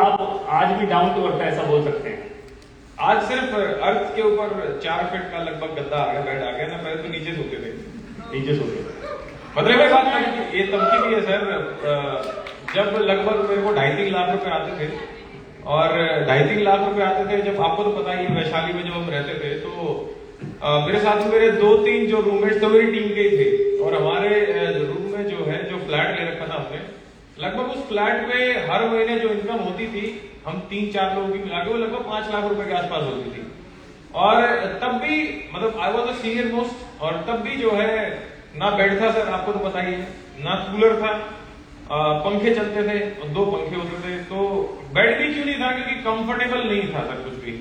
आप आज भी डाउन टू अर्थ ऐसा बोल सकते हैं? आज सिर्फ अर्थ के ऊपर 4 फीट का लगभग गद्दा आ गया, बेड आ गया ना, पहले तो नीचे सोते थे। नीचे सोते थे। मतलब ये बात ये तब की भी है सर, जब लगभग मेरे को 2.5-3 लाख रुपए आते थे, और 2.5-3 लाख रुपए आते थे, जब आपको तो पता ही है वैशाली में जब हम रहते थे तो मेरे साथ में मेरे 2-3 जो रूममेट्स थे मेरी टीम के ही थे, और हमारे रूम में जो है जो फ्लैट ले रखा था हमने, लगभग उस फ्लैट में हर महीने जो इनकम होती थी हम 3-4 लोगों की मिला के वो लगभग 5 लाख रुपए के आसपास होती थी। और तब भी मतलब I was a senior most, और तब भी जो है ना बेड था सर, आपको तो पता ही है, ना कूलर था, पंखे चलते थे, 2 पंखे होते थे, तो बेड भी क्यों नहीं था, क्योंकि कंफर्टेबल नहीं था सर कुछ भी।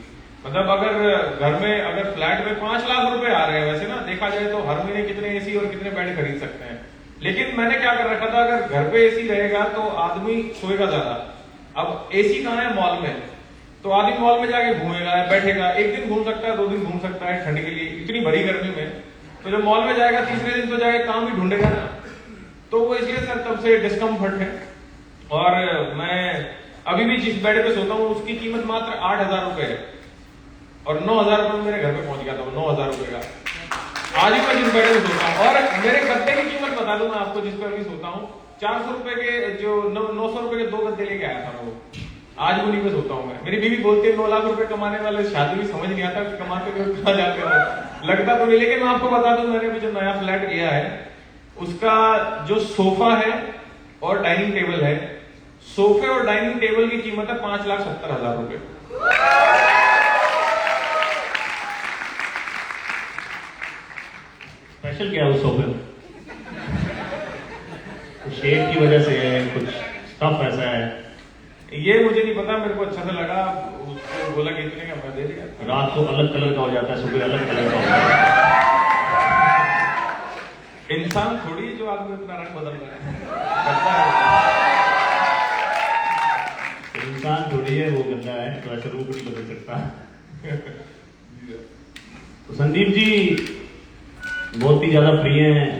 मतलब अगर घर में अगर फ्लैट में 5 लाख रुपए आ रहे हैं, वैसे ना देखा जाए तो हर महीने कितने एसी और कितने बेड खरीद सकते हैं, लेकिन मैंने क्या कर रखा था, अगर घर पे एसी रहेगा तो आदमी सोएगा ज्यादा। अब एसी कहाँ है? मॉल में, तो आदमी मॉल में जाके घूमेगा, बैठेगा, एक दिन घूम सकता है, 2 दिन घूम सकता है ठंड के लिए, इतनी बड़ी गर्मी में। तो जब मॉल में जाएगा तीसरे दिन तो जाके काम भी ढूंढेगा ना, तो वो इसलिए सर तब से डिस्कम्फर्ट है। और मैं अभी भी जिस बेड पे सोता हूँ उसकी कीमत मात्र 8,000 रुपए है, और 9,000 रुपए मेरे घर पे पहुंच गया था, 9,000 रुपए का। आज ही मैं जिस बेड में सोता हूँ, और मेरे गद्दे की कीमत बता दूं मैं आपको, जिस पर अभी सोता हूँ, 400 रुपए के, जो 900 रुपए के 2 गद्दे लेके आया था मैं वो, आज उन्हीं पे सोता हूँ मैं। मेरी बीवी बोलती है 9 लाख रुपए कमाने वाले शादी भी समझ नहीं आता कि कमाते हुए कहाँ जाते हो, लगता तो नहीं। लेकिन मैं आपको बता दूं, मैंने अभी जो नया फ्लैट लिया है उसका जो सोफा है और डाइनिंग टेबल है, सोफे और डाइनिंग टेबल की कीमत है 5,70,000 रुपए। स्पेशल क्या है उस सोफे में? शेप की वजह से है, कुछ स्टफ ऐसा है? ये मुझे नहीं पता, मेरे को अच्छा सा लगा, उसको बोला कि इतने का मैं दे दिया। रात को अलग कलर का हो जाता है, सुबह अलग कलर का हो जाता है। इंसान थोड़ी जो आदमी अपना रंग बदल रहा है, इंसान थोड़ी है, वो गंदा है, तो ऐसा रूप नहीं बदल सकता। तो संदीप जी बहुत ही ज्यादा प्रिय हैं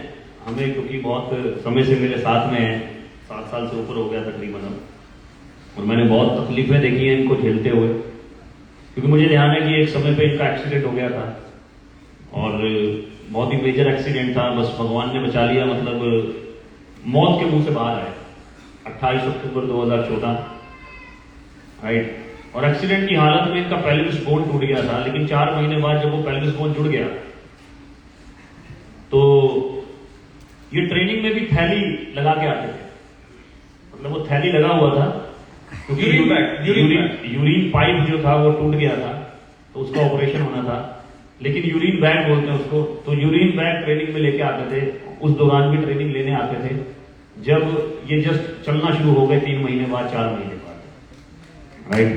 हमें, क्योंकि बहुत समय से मेरे साथ में है, 7 साल से ऊपर हो गया तकरीबन, और मैंने बहुत तकलीफें देखी हैं इनको झेलते हुए, क्योंकि मुझे ध्यान है कि एक समय पे इनका एक्सीडेंट हो गया था, और बहुत ही मेजर एक्सीडेंट था, बस भगवान ने बचा लिया, मतलब मौत के मुंह से बाहर आए 28 अक्टूबर 2014, राइट। और एक्सीडेंट की हालत में इनका पेल्विस बोन टूट गया था, लेकिन 4 महीने बाद जब वो पेल्विस बोन जुड़ गया तो ये ट्रेनिंग में भी थैली लगा के आते थे, मतलब वो थैली लगा हुआ था क्योंकि यूरिन पाइप जो था वो टूट गया था, तो उसका ऑपरेशन होना था, लेकिन यूरिन बैग बोलते हैं उसको, तो यूरिन बैग ट्रेनिंग में लेके आते थे। उस दौरान भी ट्रेनिंग लेने आते थे, जब ये जस्ट चलना शुरू हो गए 3 महीने बाद, 4 महीने बाद, राइट।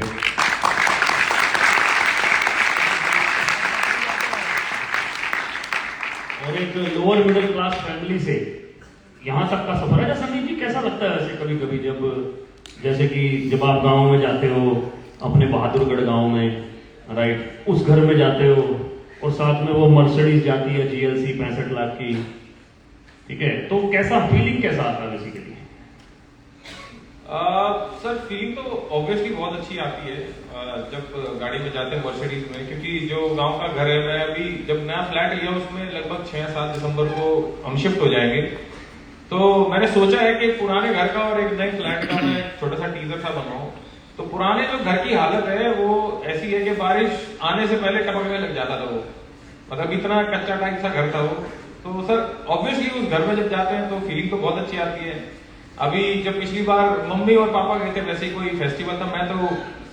और एक लोअर मिडिल क्लास फैमिली से यहां तक का सफर है। संदीप जी कैसा लगता है वैसे कभी कभी, जब जैसे कि जब आप गांव में जाते हो, अपने बहादुरगढ़ गांव में, राइट, उस घर में जाते हो और साथ में वो मर्सिडीज जाती है GLC 65 लाख की, ठीक है, तो कैसा फीलिंग कैसा आता है बेसिकली? सर फीलिंग तो ऑब्वियसली बहुत अच्छी आती है जब गाड़ी में जाते हैं मर्सिडीज में, क्योंकि जो गांव का घर है, मैं अभी जब नया फ्लैट लिया उसमें लगभग 6-7 दिसंबर को हम शिफ्ट हो जाएंगे, तो मैंने सोचा है कि पुराने घर का और एक नए फ्लैट का मैं छोटा सा टीजर सा बनाऊं। तो पुराने जो घर की हालत है वो ऐसी है कि बारिश आने से पहले टपकने लग जाता था वो, मतलब इतना कच्चा टाइप सा घर था वो। तो सर ऑब्वियसली उस घर में जब जाते हैं तो फीलिंग तो बहुत अच्छी आती है। अभी जब पिछली बार मम्मी और पापा गए थे, वैसे ही कोई फेस्टिवल था, मैं तो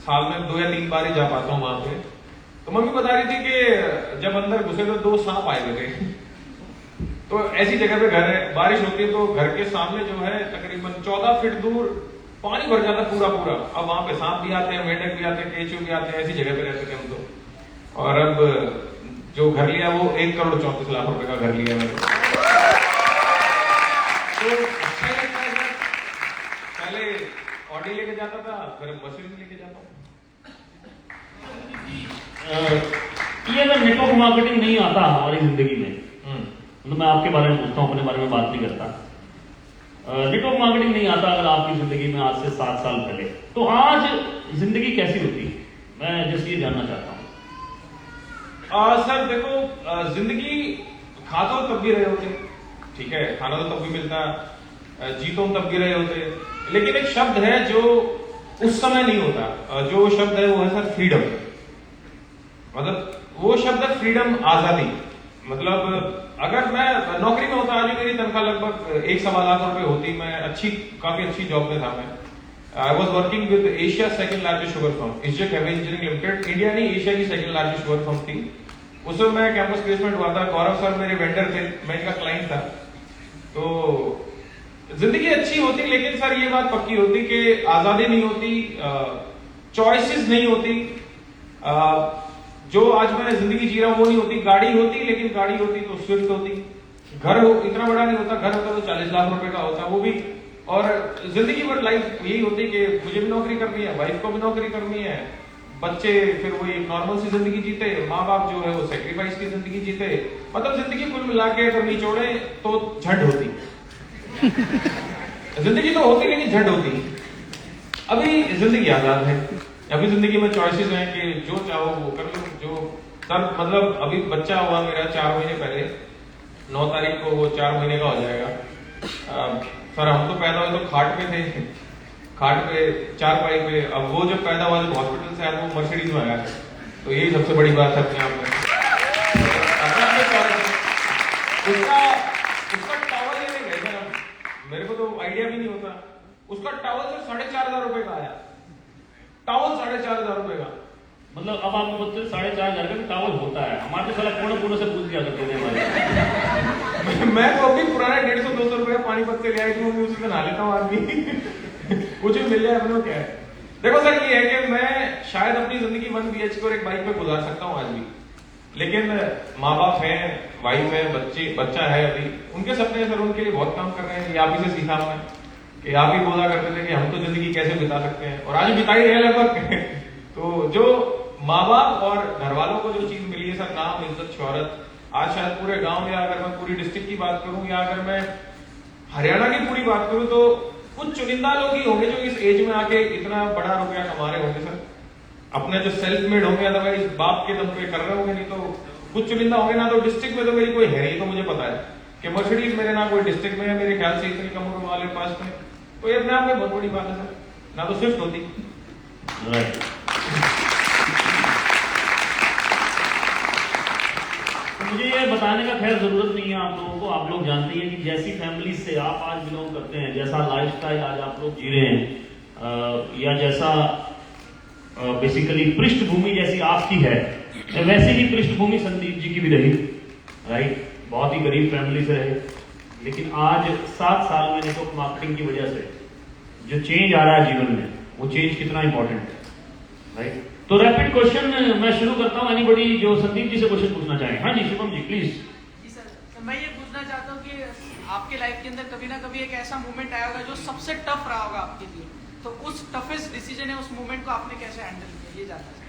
साल में 2 या 3 बार ही जा पाता हूँ वहां पे, तो मम्मी बता रही थी कि जब अंदर घुसे तो 2 सांप आए हुए थे। तो ऐसी जगह पे घर है, बारिश होती है तो घर के सामने जो है तकरीबन 14 फीट दूर पानी भर जाता पूरा पूरा। अब वहां पे सांप भी आते हैं, मेंढक भी आते हैं, केंचुए भी आते हैं, ऐसी जगह पे रहते थे हम तो। और अब जो घर लिया वो 1,34,00,000 रुपए का घर लिया मैंने, तो अच्छा ही लगता है। पहले ऑडी लेके जाता था, फिर मशीन लेके जाता हूँ। ये अगर नेटवर्क मार्केटिंग नहीं आता हमारी जिंदगी में, तो मैं आपके बारे में पूछता हूँ, अपने बारे में बात नहीं करता। नेटवर्क मार्केटिंग नहीं आता अगर आपकी जिंदगी में आज से 7 साल पहले, तो आज जिंदगी कैसी होती है, मैं जस्ट ये जानना चाहता हूँ। सर देखो, जिंदगी खा तो तब भी रहे होते, ठीक है, खाना तो तब भी मिलता, जी तो हम तब भी रहे होते, लेकिन एक शब्द है जो उस समय नहीं होता, जो शब्द है वो है सर फ्रीडम। मतलब वो शब्द है फ्रीडम, आजादी। मतलब अगर मैं नौकरी में होता, आज मेरी तनख्वाह लगभग 1.25 लाख रुपए होती, मैं काफी अच्छी जॉब में था। मैं I was working with Asia second largest sugar firm, Isgec heavy engineering limited, India नहीं एशिया की सेकंड लार्जेस्ट शुगर फर्म थी। उसमें मैं कैंपस प्लेसमेंट हुआ था, गौरव सर मेरे वेंडर थे, मैं इनका क्लाइंट था। तो जिंदगी अच्छी होती, लेकिन सर ये बात पक्की होती कि आजादी नहीं होती, चॉइसेस नहीं होती, जो आज मैं जिंदगी जी रहा हूं वो नहीं होती। गाड़ी होती, लेकिन गाड़ी होती तो स्विफ्ट होती। घर इतना बड़ा नहीं होता, घर होता तो 40 लाख रुपए का होता, वो भी। और जिंदगी भर लाइफ यही होती कि मुझे भी नौकरी करनी है, वाइफ को भी नौकरी करनी है, बच्चे फिर वही नॉर्मल सी जिंदगी जीते, माँ बाप जो है वो सेक्रीफाइस की जिंदगी जीते। मतलब जिंदगी कुल मिला के अगर निचोड़े तो झट होती। जिंदगी तो होती लेकिन झट होती। अभी जिंदगी आजाद है, अभी जिंदगी में चॉइसेस हैं कि जो चाहो वो कर लो। जो सर मतलब अभी बच्चा हुआ मेरा 4 महीने पहले, 9 तारीख को वो 4 महीने का हो जाएगा। सर हम तो पैदा हुए तो खाट पे थे, खाट पे चारपाई पे। अब वो जब पैदा हुआ जब हॉस्पिटल से आया वो मर्सिडीज में आया, तो यही सबसे बड़ी बात है अपने आप में। उसका टॉवल लेने गए थे हम, मेरे को तो आइडिया भी नहीं होता। उसका टॉवल सर 4,500 रुपए का आया, टॉवल 4,500 रुपए का। मतलब अब आपको बोलते 4,500 का टॉवल होता है, हमारे तो साला कोने से पूछ दिया करते थे हमारे। मैं तो अभी पुराना 150-200 रुपए पानीपत से ले आई थी, उसी से नहा लेता हूँ आदमी। कुछ भी मिल जाए अपने को क्या है। देखो सर ये है कि मैं शायद अपनी जिंदगी 1 BHK और एक बाइक पे गुजार सकता हूँ आज भी, लेकिन माँ बाप हैं, वाइफ है, बच्चा है अभी, उनके सपने सर उनके लिए बहुत काम कर रहे हैं। ये आप ही से सीखा मैं कि आप ही बोला करते थे कि हम तो जिंदगी कैसे बिता सकते हैं, और आज बिता ही रहे लगभग। तो जो माँ बाप और घर वालों को जो चीज मिली है सर, नाम, इज्जत, शोहरत, आज शायद पूरे गांव, या अगर मैं पूरी डिस्ट्रिक्ट की बात करूं, या अगर मैं हरियाणा की पूरी बात करूं, तो कुछ चुनिंदा लोग ही होंगे जो इस एज में आके इतना बड़ा रुपया कमा रहे होंगे सर, अपने जो सेल्फ मेड होंगे, अदरवाइज बाप के दम पे कर रहे होंगे। नहीं तो कुछ चुनिंदा होंगे ना। तो डिस्ट्रिक्ट में तो मेरी कोई है नहीं, तो मुझे पता है कि मर्सिडीज मेरे ना कोई डिस्ट्रिक्ट में है, मेरे ख्याल से इतनी कम उम्र वाले पास में, तो ये अपने आप में बहुत बड़ी बात है सर, ना तो स्विफ्ट होती। मुझे ये बताने का खैर जरूरत नहीं है आप लोगों को, आप लोग जानते हैं कि जैसी फैमिली से आप आज बिलोंग करते हैं, जैसा लाइफस्टाइल आज आप लोग जी रहे हैं, या जैसा बेसिकली पृष्ठभूमि जैसी आपकी है, वैसी ही पृष्ठभूमि संदीप जी की भी रही, राइट। बहुत ही गरीब फैमिली से रहे, लेकिन आज 7 साल में नेटवर्क मार्केटिंग की वजह से जो चेंज आ रहा है जीवन में, वो चेंज कितना इंपॉर्टेंट है, राइट। तो रैपिड क्वेश्चन मैं शुरू करता हूँ, एनीबॉडी जो संदीप जी से क्वेश्चन पूछना चाहे। हाँ जी शुभम जी प्लीज। जी सर, मैं ये पूछना चाहता हूँ कि आपके लाइफ के अंदर कभी ना कभी एक ऐसा मोमेंट आया होगा जो सबसे टफ रहा होगा आपके लिए, तो उस टफेस्ट डिसीजन है, उस मोमेंट को आपने कैसे हैंडल किया, ये जानना चाहिए।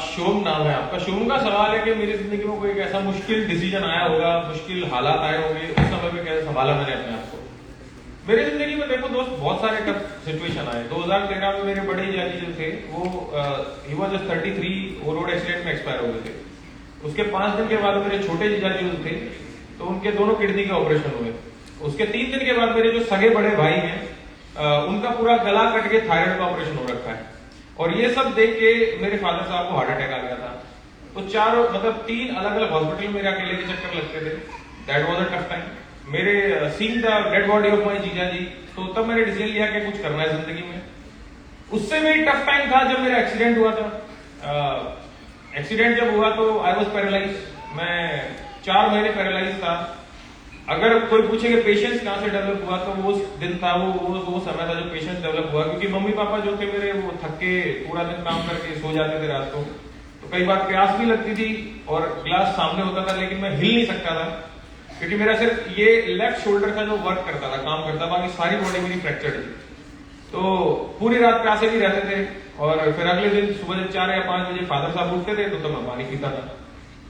शुभम नाम है आपका। शुभम का सवाल है कि मेरी जिंदगी में कोई एक ऐसा मुश्किल डिसीजन आया होगा, मुश्किल हालात आए होंगे, उस समय में कैसे संभाला मैंने अपने आप को। मेरी जिंदगी में देखो दोस्त बहुत सारे टफ सिचुएशन आए। 2013 में मेरे बड़े जीजाजी जो थे वो ही वाज जस्ट 33, वो रोड एक्सीडेंट में एक्सपायर हो गए थे। उसके 5 दिन के बाद मेरे छोटे जीजाजी जो थे तो उनके दोनों किडनी के ऑपरेशन हुए। उसके 3 दिन के बाद मेरे जो सगे बड़े भाई हैं उनका पूरा गला कट के थायराइड का ऑपरेशन हो रखा है। और ये सब देख के मेरे फादर साहब को हार्ट अटैक आ गया था। तो 3 अलग अलग हॉस्पिटल मेरे अकेले के चक्कर लगते थे। That was a tough time. मेरे seeing the dead body of my jija ji, तो तब मैंने डिसीजन लिया कि कुछ करना है जिंदगी में। उससे भी टफ टाइम था जब मेरा एक्सीडेंट हुआ था। एक्सीडेंट जब हुआ तो आई वाज पैरालाइज। मैं 4 महीने पैरालाइज था। अगर कोई पूछे कि पेशेंस कहां से डेवलप हुआ, तो वो दिन था, वो समय था जो पेशेंस डेवलप हुआ। क्योंकि मम्मी पापा जो थे मेरे, वो थक के पूरा दिन काम करके सो जाते थे रात को, तो कई बार प्यास भी लगती थी और ग्लास सामने होता था, लेकिन मैं हिल नहीं सकता था क्योंकि मेरा सिर्फ ये लेफ्ट शोल्डर था जो वर्क करता था, काम करता, बाकी सारी बॉडी मेरी फ्रैक्चर्ड थी। तो पूरी रात प्यासे भी रहते थे। और फिर अगले दिन सुबह जब 4 या 5 बजे फादर साहब उठते थे तो तब मैं पानी पीता था।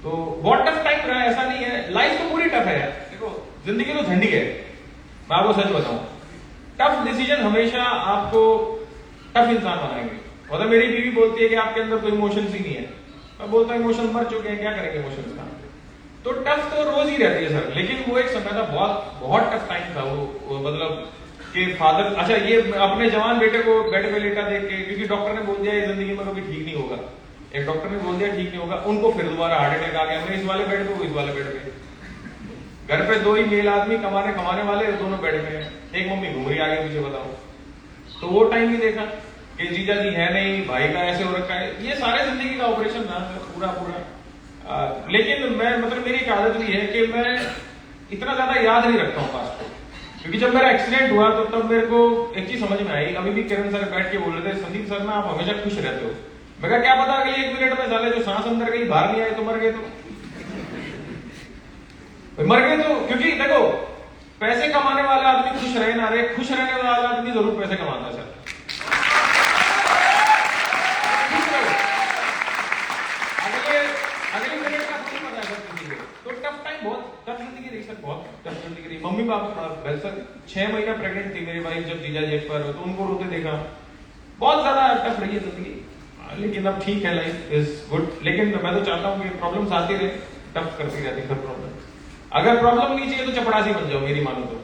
तो बहुत टफ टाइम रहा, ऐसा नहीं है। लाइफ तो पूरी टफ है यार। देखो जिंदगी तो झंडी है, मैं आपको सच बताऊं। टफ डिसीजन हमेशा आपको टफ इंसान बनाएंगे। मतलब मेरी बीवी बोलती है कि आपके अंदर तो इमोशंस ही नहीं है। मैं बोलता हूँ इमोशन मर चुके हैं, क्या करेंगे इमोशंस का। तो टफ तो रोज ही रहती है सर, लेकिन वो एक समय था बहुत टफ टाइम था वो मतलब कि फादर, अच्छा ये अपने जवान बेटे को बेड पे लेटा देख के, क्योंकि डॉक्टर ने बोल दिया ये जिंदगी में कभी ठीक नहीं होगा, एक डॉक्टर ने बोल दिया ठीक नहीं होगा, उनको फिर दोबारा हार्ट अटैक आ गया। हमने इस वाले बेड पे, वो इस वाले बेड पे, घर पे दो ही मेल आदमी कमाने वाले, दोनों बेड में है, एक मम्मी घूम रही आगे पीछे, बताओ। तो वो टाइम भी देखा कि जीजा जी है नहीं, भाई का ऐसे हो रखा है, ये सारे जिंदगी का ऑपरेशन था पूरा। लेकिन मैं मतलब मेरी एक आदत भी है कि मैं इतना ज्यादा याद नहीं रखता हूँ पास्ट को, क्योंकि जब मेरा एक्सीडेंट हुआ तो तब मेरे को एक चीज समझ में आई। अभी भी किरण सर बैठ के बोल रहे थे, संदीप सर ना आप हमेशा खुश रहते हो। मैं कहा क्या पता अगले 1 मिनट में साले जो सांस अंदर गई बाहर नहीं आए तो मर गए, तो मर गए। तो क्योंकि देखो पैसे कमाने वाला आदमी खुश रहे ना रहे, खुश रहने वाला आदमी जरूर पैसे कमाता है सर। अगले मिनट का नहीं पता है सर किसी को। तो टफ टाइम, बहुत टफ जिंदगी रही सर, बहुत टफ जिंदगी रही। मम्मी पापा सर 6 महीना प्रेग्नेंट थी मेरी वाइफ जब जीजा जी एक्सपायर हुए, तो उनको रोते देखा, बहुत ज्यादा टफ रही है जिंदगी। लेकिन अब ठीक है, लाइफ इज गुड। लेकिन मैं तो चाहता हूँ कि प्रॉब्लम्स आती रहे, टफ करती रहती है प्रॉब्लम। अगर प्रॉब्लम नहीं चाहिए तो चपड़ासी बन जाओ, मेरी मानो तो।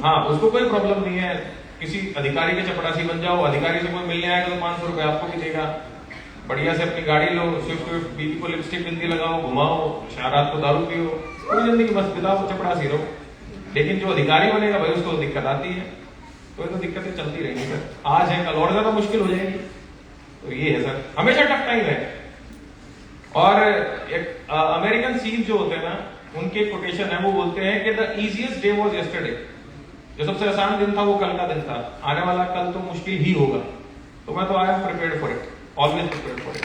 हाँ, उसको कोई प्रॉब्लम नहीं है, किसी अधिकारी के चपड़ासी बन जाओ, अधिकारी से कोई मिलने आएगा तो 500 रुपए आपको भी देगा। बढ़िया से अपनी गाड़ी लो, स्विफ्ट बीबी को लिपस्टिक बिंदी लगाओ, घुमाओ, रात को दारू पियो, पूरी जिंदगी बस बिताओ, चपड़ासी रहो। लेकिन जो अधिकारी बनेगा भाई उसको दिक्कत आती है, तो ये तो दिक्कतें चलती रहेंगी सर। आज है कल और ज्यादा मुश्किल हो जाएगी। तो ये है सर, हमेशा टफ टाइम है। और एक अमेरिकन सीज जो होते हैं ना, उनके कोटेशन है, वो बोलते हैं कि the easiest day was yesterday. जो सबसे आसान दिन था वो कल का दिन था, आने वाला कल तो मुश्किल ही होगा। तो मैं तो I am prepared for it, always prepared for it.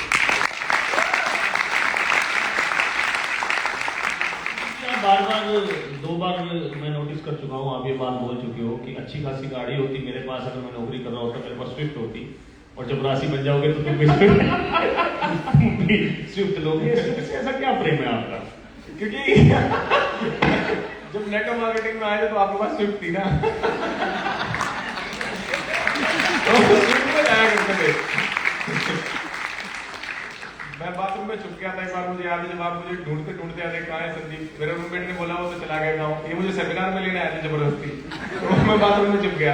बार 2 बार मैं नोटिस कर चुका हूँ, आप ये बात बोल चुके हो कि अच्छी खासी गाड़ी होती मेरे पास, अगर मैं नौकरी कर रहा होता मेरे पास स्विफ्ट होती, और जब राशि बन जाओगे तो तुम भी स्विफ्ट लोगे। ऐसा क्या प्रेम है आपका? क्योंकि जब नेटवर्क मार्केटिंग में आए थे तो आपके पास स्विफ्ट थी ना, तो स्विफ्ट में जाया करते थे। मैं बाथरूम में छुप गया था एक बार, मुझे याद है, जब आप मुझे ढूंढते आते कहाँ है संदीप, मेरे रूममेट ने बोला वो तो चला गया गाँव, ये मुझे सेमिनार में लेने आए थे जबरदस्ती, तो मैं बाथरूम में छुप गया।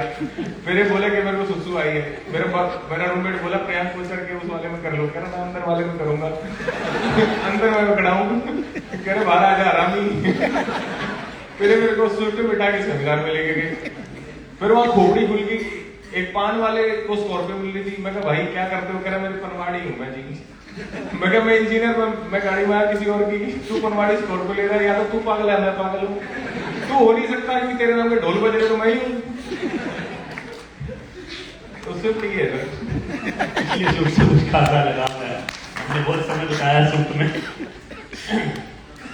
फिर ये बोले कि मेरे को सुसु आई है, मेरा रूममेट बोला प्रयास पूछ करके उस वाले में कर लो, कह रहा मैं अंदर वाले में करूंगा। अंदर मैं खड़ा हूँ, कह रहे बाहर आ जा आरामी। फिर मेरे को स्विफ्ट में बिठा के सेमिनार में लेके गए। फिर वहां खोपड़ी खुल गई, एक पान वाले को स्कॉर्पियो मिल रही थी। मैं कहा भाई क्या करते हो? कह रहा मेरी पनवाड़ी हूँ मैं जी। मैं कहा मैं इंजीनियर, मैं गाड़ी में आया किसी और की, तू पनवाड़ी स्कॉर्पियो ले रहा है, या तो तू पागल है मैं पागल हूँ। तू हो नहीं सकता कि तेरे नाम के ढोल बज रहे तो मैं ही हूँ। तो स्विफ्ट ही है सर, ये स्विफ्ट से कुछ खासा लगा है, हमने बहुत समय बिताया स्विफ्ट में।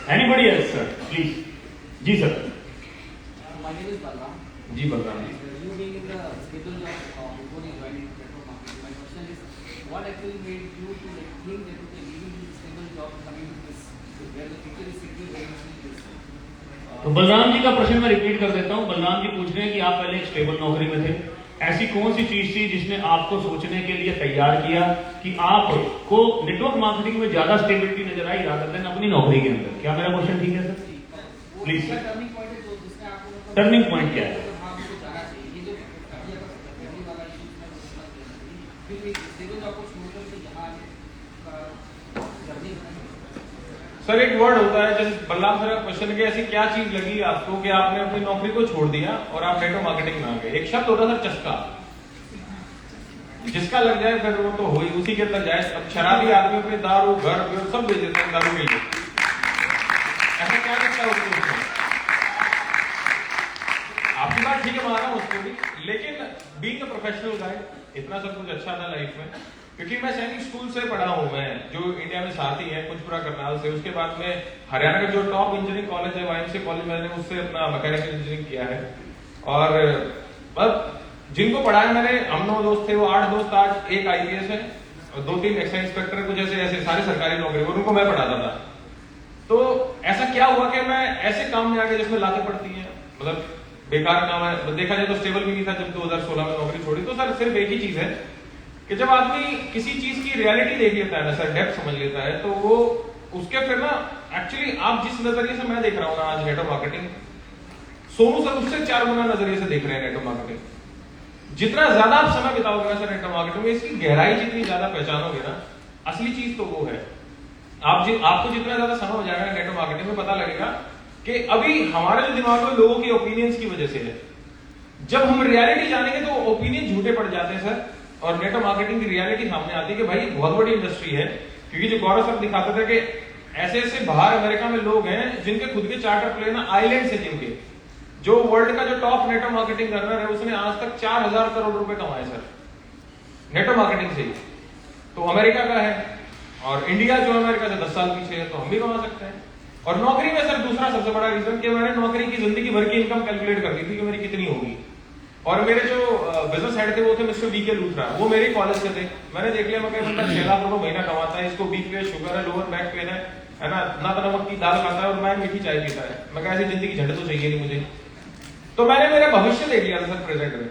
Anybody else sir please? जी sir. My name is Balram. जी Balram ji. You being in the stable job before you joined petrol market, my question is, what actually made you to think that you can leaving this stable job coming to this, where the future is sitting, where you see this? तो बलराम जी का प्रश्न मैं repeat कर देता हूँ। बलराम जी पूछ रहे हैं कि आप पहले एक स्टेबल नौकरी में थे, ऐसी कौन सी चीज थी जिसने आपको सोचने के लिए तैयार किया कि आपको नेटवर्क मार्केटिंग में ज्यादा स्टेबिलिटी नजर आई रादर देन अपनी नौकरी के अंदर? क्या मेरा क्वेश्चन ठीक है sir? Please sir. Turning point है जो जिसने आपको टर्निंग पॉइंट क्या है? हाँ मुझे जाना चाहिए, ये जो फैमिली वाला इशू फिर एक स्टेबल जॉब को छोड़कर के यहाँ जर्नी बनाई। सर एक वर्ड होता है, जैसे बलराम सर का क्वेश्चन कि ऐसी क्या चीज लगी आपको कि आपने अपनी नौकरी को छोड़ दिया और आप नेटवर्क मार्केटिंग में आ गए? एक शब्द होता है सर, चस्का। जिसका लग जाए फिर वो तो हो ही उसी के अंदर जाए। अब शराबी आदमी अपने दारू घर सब बेच देते हैं दारू के लिए, ऐसा क्या लगता है उसको? आपकी बात ठीक है, मान रहा हूं उसको भी, लेकिन बीइंग अ प्रोफेशनल गाय इतना सब कुछ अच्छा था लाइफ में, क्योंकि मैं सैनिक स्कूल से पढ़ा हूं, मैं जो इंडिया में साथ ही है कुचपुरा करनाल से। उसके बाद में हरियाणा का जो टॉप इंजीनियरिंग कॉलेज है YMCA कॉलेज, मैंने उससे अपना मैकेनिकल इंजीनियरिंग किया है। और अब जिनको पढ़ाया मैंने, हम 9 दोस्त थे, वो 8 दोस्त आज एक IPS है और 2-3 एक्साइज इंस्पेक्टर, कुछ ऐसे सारी सरकारी नौकरी, और उनको मैं पढ़ाता था। तो ऐसा क्या हुआ कि मैं ऐसे काम में आ गया जिसमें लातें पड़ती हैं। मतलब बेकार काम है, देखा जाए तो स्टेबल भी नहीं था जब 2016 में नौकरी छोड़ी। तो सर सिर्फ एक ही चीज है कि जब आदमी किसी चीज की रियलिटी देख लेता है ना सर, डेप्थ समझ लेता है, तो वो उसके फिर ना एक्चुअली आप जिस नजरिए से मैं देख रहा हूँ ना आज नेटवर्क मार्केटिंग, सोनू सर उससे 4 गुना नजरिए से देख रहे हैं नेटवर्क मार्केटिंग। जितना ज्यादा आप समय बिताओगे ना सर नेटवर्क मार्केटिंग में, इसकी गहराई जितनी ज्यादा पहचानोगे ना, असली चीज तो वो है। आपको जितना ज्यादा समय हो जाएगा नेटवर्क मार्केटिंग में, पता लगेगा कि अभी हमारे जो दिमाग में लोगों के ओपिनियंस की वजह से है। जब हम रियलिटी जानेंगे तो ओपिनियन झूठे पड़ जाते हैं सर, और नेटवर्क मार्केटिंग की रियलिटी सामने आती है कि भाई बहुत बड़ी इंडस्ट्री है। क्योंकि जो गौरव सर दिखाते थे कि ऐसे ऐसे बाहर अमेरिका में लोग हैं जिनके खुद के चार्टर प्लेन आइलैंड से, जिनके जो वर्ल्ड का जो टॉप नेटवर्क मार्केटिंग रनर है उसने आज तक 4000 करोड़ रुपए कमाए सर नेटवर्क मार्केटिंग से ही। तो अमेरिका का है, और इंडिया जो अमेरिका से 10 साल पीछे है, तो हम भी कमा सकते हैं। और नौकरी में सर दूसरा सबसे बड़ा रीजन कि मैंने नौकरी की जिंदगी भर की इनकम कैलकुलेट कर दी थी कि मेरी कितनी होगी। और मेरे जो बिजनेस हेड थे वो थे मिस्टर वी के लूथरा, वो मेरे कॉलेज से थे। मैंने देख लिया, मैं कहा बंदा 6 लाख रुपए महीना कमाता है, इसको बीच में शुगर है, लोअर बैक पेन है ना, ना तो नमक की दाल खाता है और मैं मीठी चाय पीता है। मैं कहा ऐसी जिंदगी झंडे तो चाहिए नहीं मुझे। तो मैंने मेरा भविष्य देख लिया था सर प्रेजेंट में,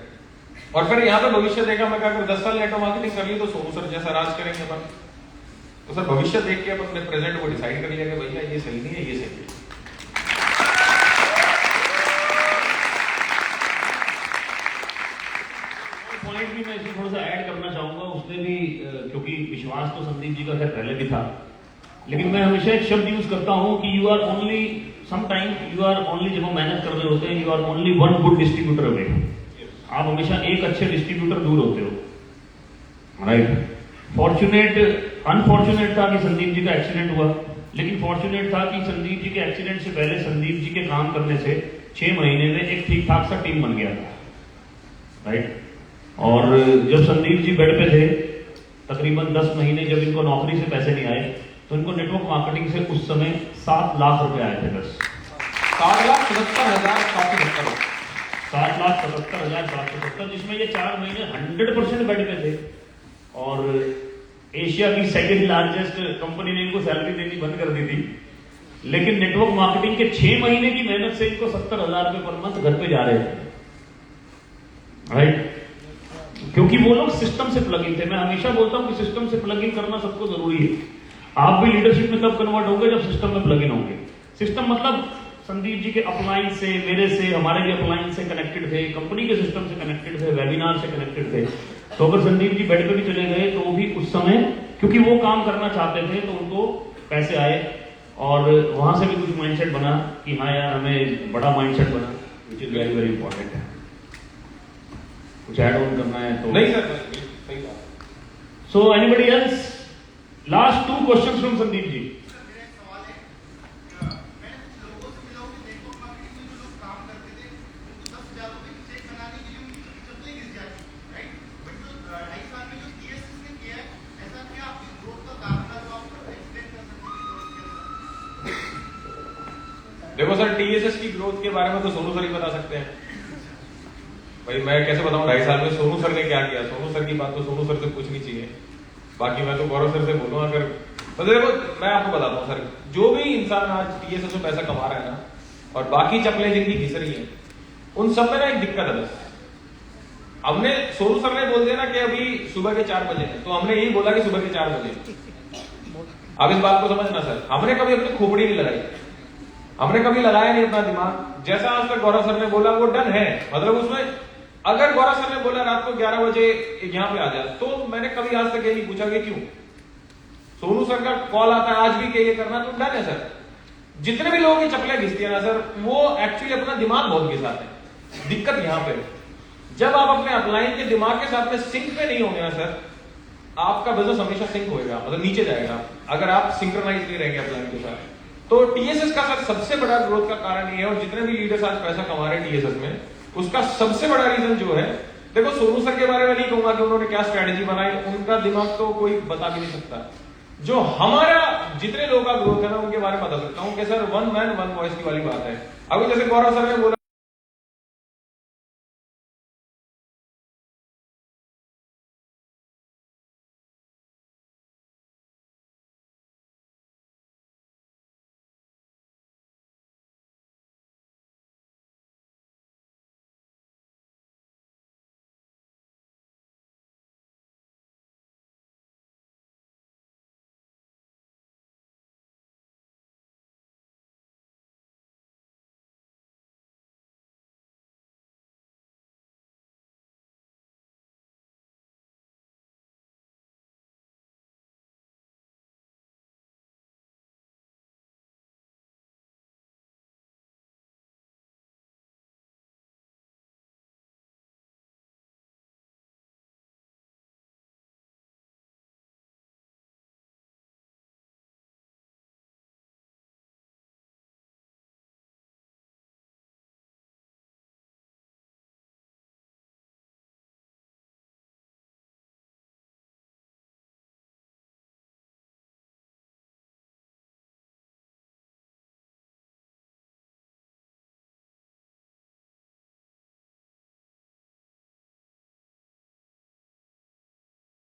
और फिर यहाँ पे भविष्य देखा। मैं कहा अगर 10 साल नेटवर्क मार्केटिंग कर ली तो सोनू सर जैसा राज करेंगे अपन। तो सर भविष्य देख के अपन ने प्रेजेंट को डिसाइड कर लिया कि भैया ये सही नहीं है, ये सही है। पॉइंट भी मैं इसमें थोड़ा सा ऐड करना चाहूंगा, उसमें भी क्योंकि विश्वास तो संदीप जी का खैर पहले भी था, लेकिन मैं हमेशा एक शब्द यूज करता हूं कि you are only sometime you are only, जब हम मेहनत कर रहे होते हैं, you are only one good distributor away. आप हमेशा एक अच्छे डिस्ट्रीब्यूटर दूर होते हो, राइट। फॉर्चुनेट अनफॉर्चुनेट था कि संदीप जी का एक्सीडेंट हुआ, लेकिन फॉर्चुनेट था कि संदीप जी के एक्सीडेंट से पहले संदीप जी के काम करने से 6 महीने में एक ठीक ठाक सा टीम बन गया था, राइट। और जब संदीप जी बेड पे थे, तकरीबन 10 महीने जब इनको नौकरी से पैसे नहीं आए, तो इनको नेटवर्क मार्केटिंग से उस समय 7 लाख रुपए आए थे। बस 7,77,770, जिसमें ये 4 महीने 100% बेड पे थे। और एशिया की सेकंड लार्जेस्ट कंपनी ने इनको सैलरी देनी बंद कर दी थी, लेकिन नेटवर्क मार्केटिंग के 6 महीने की मेहनत से इनको 70,000 रुपए पर मंथ घर पे जा रहे थे, राइट। क्योंकि वो लोग सिस्टम से प्लग इन थे। मैं हमेशा बोलता हूं कि सिस्टम से प्लग इन करना सबको जरूरी है। आप भी लीडरशिप में तब कन्वर्ट होंगे जब सिस्टम में प्लग इन होंगे। सिस्टम मतलब संदीप जी के अपलाइन से, मेरे से, हमारे भी अपलाइन से कनेक्टेड थे, कंपनी के सिस्टम से कनेक्टेड थे, वेबिनार से कनेक्टेड थे। तो अगर संदीप जी बेड पे भी चले गए तो वो भी उस समय, क्योंकि वो काम करना चाहते थे, तो उनको पैसे आए, और वहां से भी कुछ माइंडसेट बना कि हाँ यार हमें बड़ा माइंडसेट बना, which is very very important है। कुछ ऐड ऑन करना है तो? नहीं सर, सही बात। So anybody else? Last 2 questions from Sandeep ji. देखो सर, टीएसएस की ग्रोथ के बारे में तो सोनू सर ही बता सकते हैं। भाई मैं कैसे बताऊं 2.5 साल में सोनू सर ने क्या किया? सोनू सर की बात तो सोनू सर से पूछनी चाहिए। बाकी मैं तो गौरव सर से बोलूंगा। अगर तो देखो मैं आपको बताता हूँ सर, जो भी इंसान आज टीएसएस में पैसा कमा रहा है ना, और बाकी चप्पलें जिनकी घिस रही है, उन सब में ना एक दिक्कत है। बस हमने, सोनू सर ने बोल दिया ना कि अभी सुबह के 4 बजे है, तो हमने यही बोला कि सुबह के 4 बजे। अब इस बात को समझना सर, हमने कभी अपनी खोपड़ी नहीं लगाई, हमने कभी लगाया नहीं अपना दिमाग। जैसा आज तक गौरव सर ने बोला वो डन है। मतलब उसमें अगर गौरव सर ने बोला रात को 11 बजे यहाँ पे आ जा, तो मैंने कभी आज तक ये नहीं पूछा कि क्यों। सोनू सर का कॉल आता है आज भी कि ये करना, तो डन है सर। जितने भी लोगों की चप्पलें घिसती है ना सर, वो एक्चुअली अपना दिमाग बहुत घिसाते हैं। दिक्कत यहाँ पे, जब आप अपने अपलाइन के दिमाग के साथ में सिंक पे नहीं होंगे ना सर, आपका बिजनेस हमेशा सिंक होएगा, मतलब नीचे जाएगा, अगर आप सिंक्रोनाइज नहीं रहेंगे अपलाइन के साथ। तो टीएसएस का सर सबसे बड़ा ग्रोथ का कारण ये है, और जितने भी लीडर्स आज पैसा कमा रहे हैं टीएसएस में, उसका सबसे बड़ा रीजन जो है, देखो सोनू सर के बारे में नहीं कहूंगा कि उन्होंने क्या स्ट्रेटेजी बनाई, उनका दिमाग तो कोई बता भी नहीं सकता। जो हमारा जितने लोगों का ग्रोथ है ना, उनके बारे में बता सकता हूं कि सर 1 मैन 1 वॉइस की वाली बात है। अभी जैसे गौरव सर ने बोला